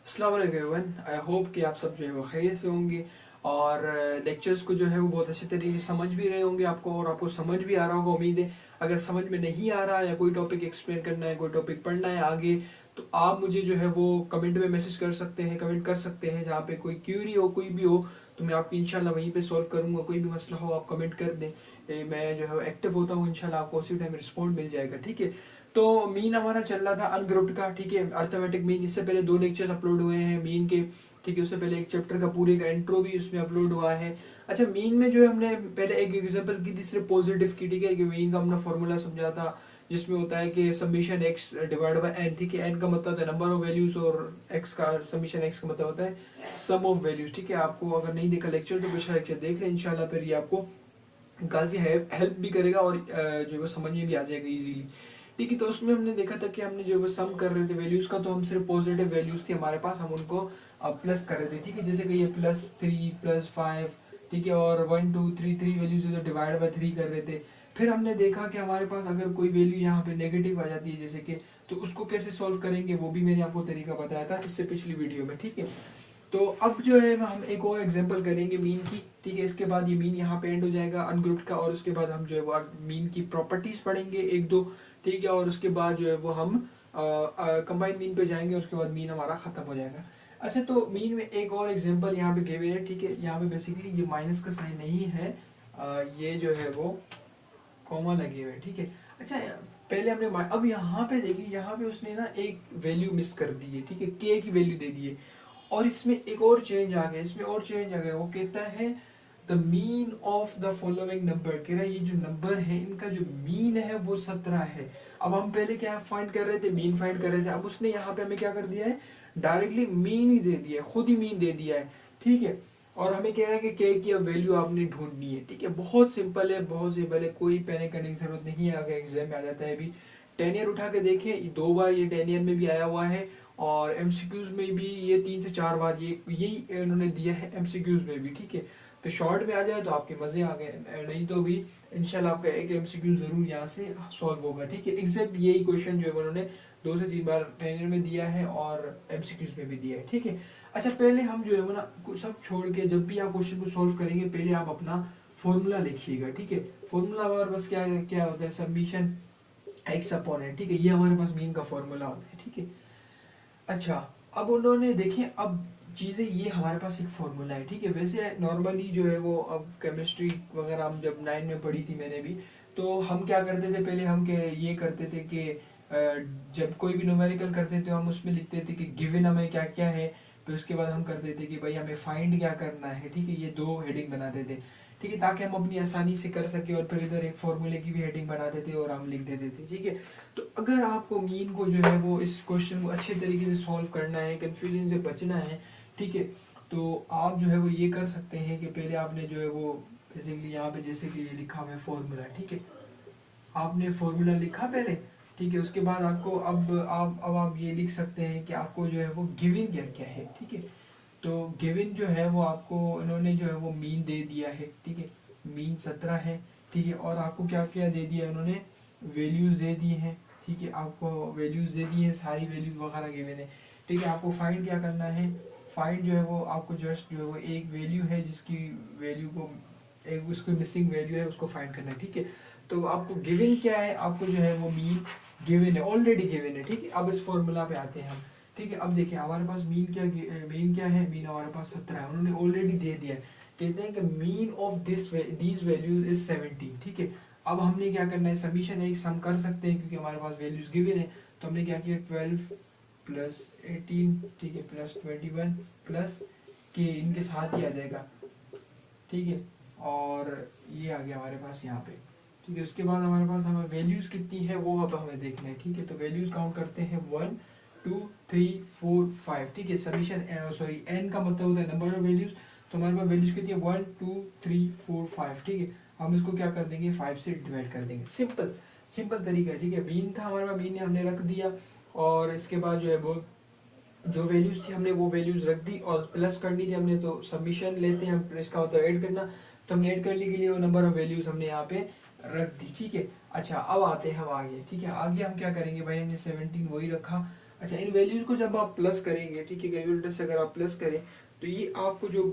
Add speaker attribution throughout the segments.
Speaker 1: अस्सलाम वालेकुम everyone. I hope कि आप सब जो है वो खैरियत से होंगे और लेक्चर्स को जो है वो बहुत अच्छे तरीके से समझ भी रहे होंगे आपको, और आपको समझ भी आ रहा होगा उम्मीद है। अगर समझ में नहीं आ रहा या कोई टॉपिक एक्सप्लेन करना है, कोई टॉपिक पढ़ना है आगे, तो आप मुझे जो है वो कमेंट में मैसेज कर सकते हैं, कमेंट कर सकते हैं। जहाँ पे कोई क्यूरी हो, कोई भी हो, तो मैं आपकी इंशाल्लाह वहीं पे सॉल्व करूंगा। कोई भी मसला हो आप कमेंट कर दें, मैं जो है एक्टिव होता हूँ, इंशाल्लाह आपको उसी टाइम रिस्पॉन्ड मिल जाएगा। ठीक है, तो मीन हमारा चल रहा था अनग्रुप्ड का। ठीक है, अर्थमेटिक मीन, इससे पहले 2 लेक्चर्स अपलोड हुए हैं मीन के। ठीक है, उससे पहले एक चैप्टर का पूरे का इंट्रो भी उसमें अपलोड हुआ है। अच्छा, मीन में जो है हमने पहले एक एग्जांपल की थी सिर्फ पॉजिटिव की। ठीक है, कि मीन का हमने फॉर्मूला समझा था, जिसमें होता है कि summation x divide by n. ठीक है, एन का मतलब है नंबर ऑफ वैल्यूज और एक्स का समीशन एक्स का मतलब होता है सम ऑफ वैल्यूज। ठीक है, आपको अगर नहीं देखा लेक्चर तो पिछला लेक्चर देख लें इंशाल्लाह, फिर ये आपको काफी हेल्प भी करेगा और जो है वो समझ में भी आ जाएगा इजीली। ठीक है, तो उसमें हमने देखा था कि हमने जो वो सम कर रहे थे वैल्यूज का, तो हम सिर्फ पॉजिटिव वैल्यूज थी हमारे पास, हम उनको प्लस कर रहे थे। ठीक है, जैसे कि ये +3 +5, ठीक है, और 1 2 3 3 वैल्यूज है तो डिवाइड बाय 3 कर रहे थे। फिर हमने देखा कि हमारे पास अगर कोई वैल्यू यहाँ पे नेगेटिव आ जाती है जैसे कि, तो उसको कैसे सॉल्व करेंगे वो भी मैंने आपको तरीका बताया था इससे पिछली वीडियो में। ठीक है, तो अब जो है हम एक और एग्जांपल करेंगे मीन की। ठीक है, इसके बाद ये मीन यहाँ पे एंड हो जाएगा अनग्रुप्ड का, और उसके बाद हम जो है वो मीन की प्रॉपर्टीज पढ़ेंगे एक दो। ठीक है, और उसके बाद जो है वो हम कंबाइन मीन पे जाएंगे, उसके बाद मीन हमारा खत्म हो जाएगा। अच्छा, तो मीन में एक और एग्जांपल यहाँ पे गिवन है। ठीक है, यहाँ पे बेसिकली ये माइनस का साइन नहीं है, ये जो है वो कॉमा लगे हुए हैं। ठीक है, अच्छा, पहले हमने अब यहाँ पे देखिए, यहाँ पे उसने ना एक वैल्यू मिस कर दी है। ठीक है, के की वैल्यू दे दी है, और इसमें एक और चेंज आ गया, इसमें और चेंज आ गया। वो कहता है the mean of the following number, कह रहा है ये जो नंबर है इनका जो मीन है वो 17 है। अब हम पहले क्या फाइंड कर रहे थे, मीन फाइंड कर रहे थे, अब उसने यहाँ पे हमें क्या कर दिया है, डायरेक्टली मीन ही दे दिया है, खुद ही मीन दे दिया है। ठीक है, और हमें कह रहा है कि के की अब वैल्यू आपने ढूंढनी है। ठीक है, बहुत सिंपल है, बहुत सिंपल है, कोई पैनिक करने की जरूरत नहीं है। अगर एग्जाम में आ जाता है अभी, 10 ईयर उठा के देखें, 2 बार ये 10 ईयर में भी आया हुआ है, और एमसीक्यूज में भी ये 3 से 4 बार ये यही इन्होंने दिया है एमसीक्यूज में भी। ठीक है, तो शॉर्ट में आ जाए तो आपके मजे आ गए, नहीं तो भी इंशाल्लाह आपका एक एमसीक्यू जरूर यहाँ से सॉल्व होगा। ठीक है, एग्जैक्ट यही क्वेश्चन जो है उन्होंने 2 से 3 बार ट्रेनर में दिया है और एमसीक्यूज में भी दिया है। ठीक है, अच्छा, पहले हम जो है वो ना सब छोड़ के जब भी आप क्वेश्चन को सॉल्व करेंगे पहले आप अपना फॉर्मूला लिखिएगा। ठीक है, फॉर्मूला हमारे पास क्या क्या होता है, सबमिशन एक्स अपॉन है। ठीक है, ये हमारे पास मीन का फॉर्मूला होता है। ठीक है, अच्छा, अब उन्होंने देखें, अब चीज़ें ये हमारे पास एक फॉर्मूला है। ठीक है, वैसे नॉर्मली जो है वो अब केमिस्ट्री वगैरह हम जब 9 में पढ़ी थी मैंने भी, तो हम क्या करते थे पहले, हम के ये करते थे कि जब कोई भी न्यूमेरिकल करते थे हम उसमें लिखते थे कि गिवन हमें क्या क्या है, फिर उसके बाद हम करते थे कि भाई हमें फाइंड क्या करना है। ठीक है, ये 2 हेडिंग बनाते थे। ठीक है, ताकि हम अपनी आसानी से कर सके, और फिर इधर एक फॉर्मूले की भी हेडिंग बनाते थे और हम लिख देते थे। ठीक है, तो अगर आपको मीन को जो है वो इस क्वेश्चन को अच्छे तरीके से सॉल्व करना है, कंफ्यूजन से बचना है, ठीक है, तो आप जो है वो ये कर सकते हैं कि पहले आपने जो है वो बेसिकली यहाँ पे जैसे कि ये लिखा हुआ है फॉर्मूला। ठीक है, आपने फॉर्मूला लिखा पहले। ठीक है, उसके बाद आपको अब आप ये लिख सकते हैं कि आपको जो है वो गिवन क्या क्या है। ठीक है, तो गिवन जो है वो आपको इन्होंने जो है वो मीन दे दिया है। ठीक है, मीन 17 है। ठीक है, और आपको क्या क्या दे दिया उन्होंने, वैल्यूज दे दी हैं। ठीक है, आपको वैल्यूज दे दी है, सारी वैल्यूज वगैरह गिवन है। ठीक है, आपको फाइंड क्या करना है, फाइंड जो है वो आपको जस्ट जो है वो एक वैल्यू है जिसकी वैल्यू को, एक उसको मिसिंग वैल्यू है उसको फाइंड करना है। ठीक है, तो आपको गिवन क्या है, आपको जो है वो मीन गिवन है, ऑलरेडी गिवन है। ठीक है, अब इस फॉर्मूला पे आते हैं हम। ठीक है, अब देखिए हमारे पास मीन क्या है, मीन हमारे पास 17 है, उन्होंने ऑलरेडी दे दिया है। कहते हैं कि mean of these values is 17। ठीक है, अब हमने क्या करना है, समीशन एक हम कर सकते हैं क्योंकि हमारे पास वैल्यूज गिवन है, तो हमने क्या किया, 12 प्लस 18, ठीक है, प्लस 21 प्लस के, इनके साथ ही आ जाएगा। ठीक है, और ये आ गया हमारे पास यहाँ पे। ठीक है, उसके बाद हमारे पास हमें वैल्यूज कितनी है वो अब हमें देखना है। ठीक है, तो वैल्यूज काउंट करते हैं 1 2 3 4 5। ठीक है, समीशन सॉरी एन का मतलब होता है नंबर ऑफ वैल्यूज, तो हमारे पास वैल्यूज कितनी है, 1 2 3 4 5। ठीक है, हम इसको क्या कर देंगे, 5 से डिवाइड कर देंगे। सिंपल सिंपल तरीका है। ठीक है, मीन था हमारा, मीन ने हमने रख दिया, और इसके बाद जो है वो जो वैल्यूज थी हमने वो वैल्यूज रख दी, और प्लस करनी थी हमने, तो सबमिशन लेते हैं हम, इसका होता है ऐड करना, तो हमने ऐड करने के लिए वो नंबर ऑफ वैल्यूज हमने यहाँ पे रख दी। ठीक है, अच्छा, अब आते हैं हम आगे। ठीक है, आगे हम क्या करेंगे भाई, हमने 17 वही रखा, अच्छा, इन वैल्यूज को जब आप प्लस करेंगे, ठीक है, कैलकुलेटर से अगर आप प्लस करें तो ये आपको जो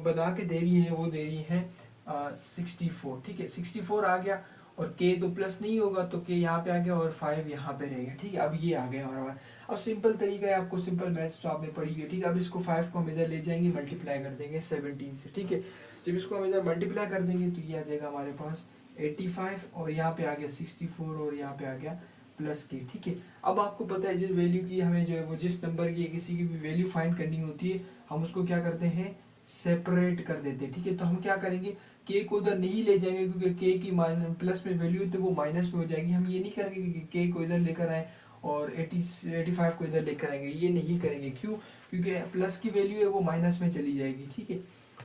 Speaker 1: बना के दे रही है वो दे रही है 64, ठीक है, 64 आ गया। और के तो प्लस नहीं होगा तो के यहाँ पे आ गया और 5 यहाँ पे रहेगा, ठीक है। अब ये आ गया हमारा। अब सिंपल तरीका है, आपको सिंपल मैथ्स तो आपने पढ़ी है, ठीक है। अब इसको 5 को हम इधर ले जाएंगे, मल्टीप्लाई कर देंगे 17 से, ठीक है। जब इसको हम इधर मल्टीप्लाई कर देंगे तो ये आ जाएगा हमारे पास 85 और यहाँ पे आ गया 64 और यहाँ पे आ गया प्लस के, ठीक है। अब आपको पता है जिस वैल्यू की हमें जो है वो जिस नंबर की किसी की भी वैल्यू फाइंड करनी होती है, हम उसको क्या करते हैं, सेपरेट कर देते हैं, ठीक है। तो हम क्या करेंगे, के को उधर नहीं ले जाएंगे क्योंकि के की प्लस में वैल्यू तो वो माइनस में हो जाएगी। हम ये नहीं करेंगे कि के को इधर लेकर आए और 85 को इधर लेकर आएंगे, ये नहीं करेंगे। क्यों? क्योंकि प्लस की वैल्यू है वो माइनस में चली जाएगी, ठीक है।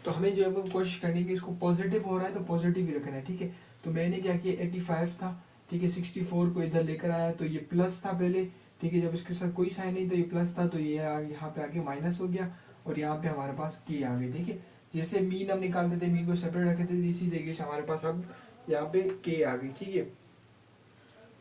Speaker 1: तो हमें जो है वो कोशिश करनी है कि इसको पॉजिटिव हो रहा है तो पॉजिटिव ही रखना है, ठीक है। तो मैंने क्या किया, 85 था, ठीक है, 64 को इधर लेकर आया तो ये प्लस था पहले, ठीक है। जब इसके साथ कोई साइन नहीं तो ये प्लस था तो ये यहाँ पे आके माइनस हो गया और यहाँ पे हमारे पास के आ गए, ठीक है। जैसे मीन हम निकालते थे, मीन को सेपरेट रखे थे, इसी जगह से हमारे पास अब यहाँ पे के आ गई, ठीक है।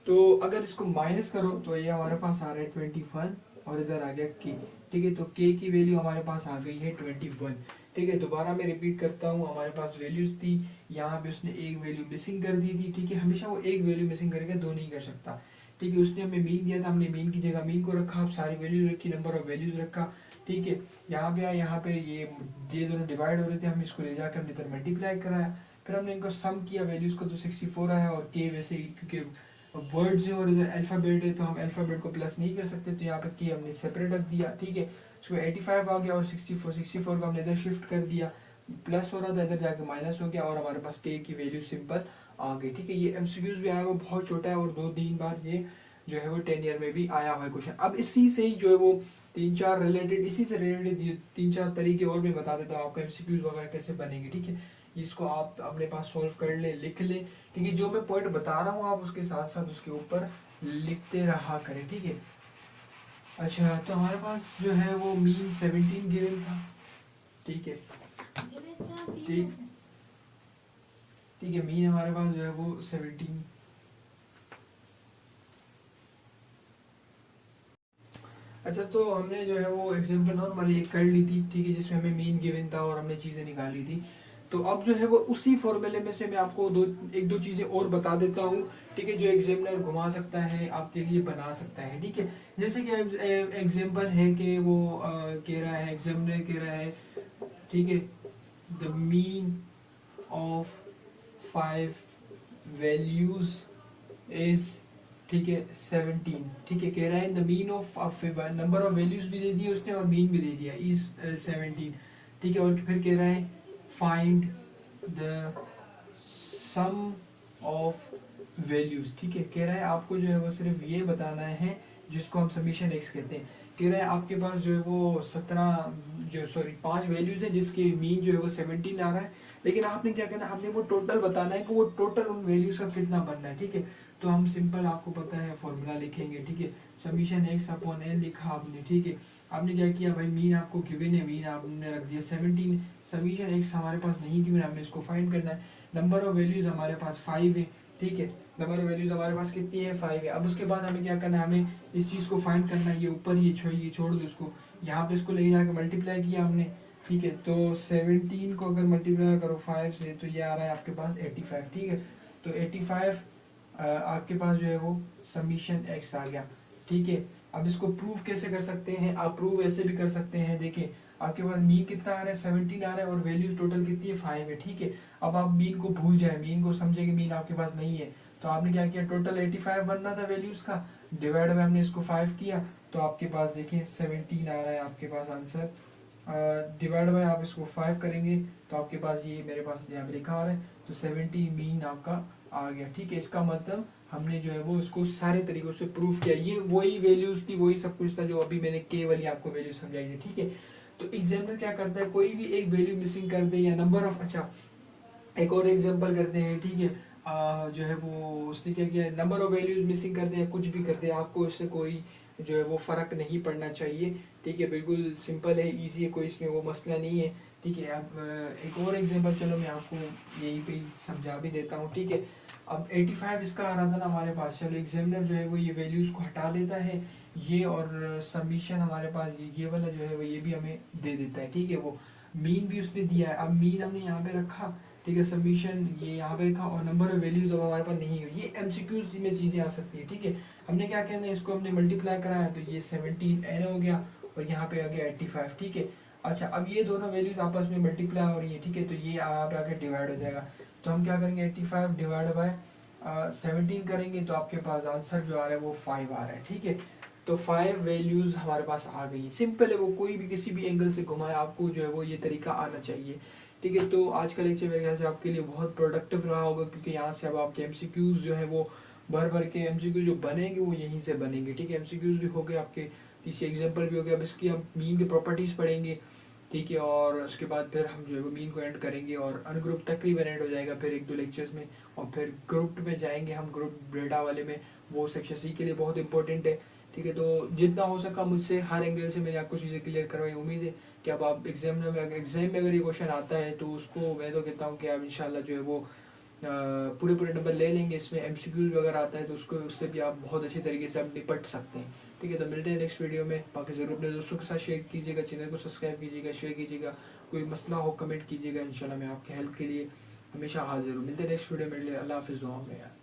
Speaker 1: तो अगर इसको माइनस करो तो ये हमारे पास आ रहा है 21 और इधर आ गया के, ठीक है। तो के की वैल्यू हमारे पास आ गई है 21, ठीक है। दोबारा मैं रिपीट करता हूँ, हमारे पास वैल्यूज थी, यहाँ पे उसने एक वैल्यू मिसिंग कर दी थी, ठीक है। हमेशा वो एक वैल्यू मिसिंग करके दो नहीं कर सकता, ठीक है। उसने हमें मीन दिया था, हमने मीन की जगह मीन को रखा, अब सारी वैल्यू रखी, नंबर ऑफ वैल्यूज रखा, ठीक है। यहाँ पे आया, यहाँ पे ये दोनों डिवाइड हो रहे थे, हम इसको ले जाकर हमने इधर मल्टीप्लाई कराया, फिर हमने इनको सम किया वैल्यूज को तो 64 आया। और के वैसे ही क्योंकि वर्ड्स है और इधर अल्फाबेट है तो हम अल्फाबेट को प्लस नहीं कर सकते, तो यहाँ पे के हमने सेपरेट रख दिया, ठीक है। उसको 85 आ गया और 64 को हमने इधर शिफ्ट कर दिया, प्लस हो रहा था इधर जाके माइनस हो गया और हमारे पास के की वैल्यू सिंपल आ गई, ठीक है। ये एमसीक्यूज भी आया वो बहुत छोटा है और 2-3 बार ये जो है वो 10 ईयर में भी आया हुआ है क्वेश्चन। अब इसी से ही जो है वो 3-4 रिलेटेड, इसी से रिलेटेड 3-4 तरीके और भी बता देता हूँ आपको एमसीक्यूज वगैरह कैसे बनेंगे, ठीक है। इसको आप अपने पास सॉल्व कर ले, लिख ले, ठीक है। जो मैं पॉइंट बता रहा हूँ आप उसके साथ साथ उसके ऊपर लिखते रहा करें, ठीक है। अच्छा, तो हमारे पास जो है वो मीन 17 गिवन था, ठीक है, ठीक, ठीक है। मीन हमारे पास जो है वो 17। अच्छा, तो हमने जो है वो एग्जाम्पल नॉर्मली कर ली थी, ठीक है, जिसमें हमें मीन गिवन था और हमने चीजें निकाली थी। तो अब जो है वो उसी फॉर्मूले में से मैं आपको एक दो चीजें और बता देता हूँ, ठीक है, जो एग्जामिनर घुमा सकता है आपके लिए बना सकता है, ठीक है। जैसे कि एग्जाम्पल है कि वो कह रहा है, एग्जामिनर कह रहा है, ठीक है, the mean of 5 values is, ठीक है, 17, ठीक है। कह रहा है the mean of number of values भी दे दिए उसने और मीन भी दे दिया इज 17, ठीक है। और फिर कह रहा है find the sum of values, ठीक है। कह रहा है आपको जो है वो सिर्फ ये बताना है जिसको हम समीशन एक्स कहते हैं। कह रहा है आपके पास जो है वो 5 वैल्यूज है जिसकी मीन जो है वो 17 आ रहा है, लेकिन आपने क्या करना है, आपने वो टोटल बताना है कि वो टोटल उन वैल्यूज का कितना बनना है, ठीक है। तो हम सिंपल आपको पता है फॉर्मूला लिखेंगे, ठीक है। समीशन एक्स अपॉन एल लिखा आपने, ठीक है। आपने क्या किया भाई, मीन आपको गिवन है, मीन आपने रख दिया 17, समीशन एक्स हमारे पास नहीं गिवन, हमें इसको फाइंड करना है। नंबर ऑफ वैल्यूज हमारे पास 5 है, ठीक है। नंबर ऑफ वैल्यूज हमारे पास कितनी है, 5 है। अब उसके बाद हमें क्या करना है, हमें इस चीज को फाइंड करना है। ये ऊपर ये छोड़ दो इसको, यहाँ पे इसको ले जाकर मल्टीप्लाई किया हमने, ठीक है। तो 17 को अगर मल्टीप्लाई करो 5 से तो ये आ रहा है आपके पास 85, ठीक है। तो 85 आपके पास जो है वो समीशन एक्स आ गया, ठीक है। अब इसको प्रूव कैसे कर सकते हैं, आप प्रूव ऐसे भी कर सकते हैं, देखिए आपके पास मीन कितना आ रहा है, 17 आ रहा है और वैल्यूज टोटल कितनी है, 5 है, ठीक है। अब आप मीन को भूल जाए, मीन को समझे कि मीन आपके पास नहीं है, तो आपने क्या किया, टोटल 85 बनना था वैल्यूज का, डिवाइड में हमने इसको 5 किया तो आपके पास देखिए 17 आ रहा है आपके पास आंसर। डिवाइड बाय आप इसको 5 करेंगे तो आपके पास ये मेरे पास यहाँ पे लिखा आ रहा है, तो 70 मीन आपका आ गया, ठीक है। इसका मतलब हमने जो है वो उसको सारे तरीकों से प्रूफ किया, ये वही वैल्यूज थी, वही सब कुछ था जो अभी मैंने केवल ही आपको वैल्यू समझाई थी, ठीक है। तो एग्जामिनर क्या करता है, कोई भी एक वैल्यू मिसिंग कर दे या नंबर ऑफ, अच्छा एक और एग्जांपल करते हैं, ठीक है। जो है वो उसने क्या किया, नंबर ऑफ वैल्यूज मिसिंग कर दे या कुछ भी कर दे, आपको इससे कोई जो है वो फर्क नहीं पड़ना चाहिए, ठीक है। बिल्कुल सिंपल है, इजी है, कोई इसमें वो मसला नहीं है, ठीक है। अब एक और एग्जांपल चलो मैं आपको यहीं पे समझा भी देता हूँ, ठीक है। अब 85 इसका आ रहा था ना हमारे पास, चलो एग्जामिनर जो है वो ये वैल्यूज को हटा देता है, ये और सबमिशन हमारे पास ये वाला जो है वो ये भी हमें दे देता है, ठीक है। वो मीन भी उसने दिया है, अब मीन हमने यहाँ पे रखा, ठीक है, सबमिशन ये यहाँ पे रखा, और नंबर ऑफ वैल्यूज अब हमारे पास नहीं है, ये एमसीक्यूज में चीज़ें आ सकती है, ठीक है। हमने क्या करना है, इसको हमने मल्टीप्लाई कराया तो ये 17n हो गया और यहाँ पे आ गया 85, ठीक है। अच्छा, अब ये दोनों वैल्यूज आपस में मल्टीप्लाई हो रही है, ठीक है, तो ये यहाँ पे आके डिवाइड हो जाएगा। तो हम क्या करेंगे, 85 डिवाइड बाय 17 करेंगे तो आपके पास आंसर जो आ रहा है वो 5 आ रहा है, ठीक है। तो 5 वैल्यूज हमारे पास आ गई, सिंपल है वो, कोई भी किसी भी एंगल से घुमाए आपको जो है वो ये तरीका आना चाहिए, ठीक है। तो आज का लेक्चर मेरे ख्याल से आपके लिए बहुत प्रोडक्टिव रहा होगा, क्योंकि यहाँ से अब आपके एमसीक्यूज जो है वो भर भर के एमसीक्यू जो बनेंगे वो यहीं से बनेंगे, ठीक है। एमसीक्यूज भी हो गए आपके, इसी एग्जाम्पल भी हो गया। अब इसकी हम मीन की प्रॉपर्टीज पढ़ेंगे, ठीक है, और उसके बाद फिर हम जो है वो मीन को एंड करेंगे और अनग्रुप तकरीबन एंड हो जाएगा फिर 1-2 लेक्चर्स में, और फिर ग्रुप में जाएंगे हम, ग्रुप डेटा वाले में, वो सेक्शन सी के लिए बहुत इंपॉर्टेंट है, ठीक है। तो जितना हो सका मुझसे हर एंगल से मैंने आपको चीज़ें क्लियर करवाई, उम्मीद है कि अब आप एग्जाम में अगर ये क्वेश्चन आता है तो उसको मैं तो कहता हूँ कि आप इंशाल्लाह जो है वो पूरे पूरे नंबर ले लेंगे। इसमें एमसीक्यूज वगैरह आता है तो उसको उससे भी आप बहुत अच्छी तरीके से आप निपट सकते हैं, ठीक है। तो मिलते हैं नेक्स्ट वीडियो में, बाकी ज़रूर अपने दोस्तों के साथ शेयर कीजिएगा, चैनल को सब्सक्राइब कीजिएगा, शेयर कीजिएगा, कोई मसला हो कमेंट कीजिएगा, इंशाल्लाह मैं आपके हेल्प के लिए हमेशा हाजिर हूँ। मिलते हैं नेक्स्ट वीडियो में, अल्लाह हाफिज़, दुआ में।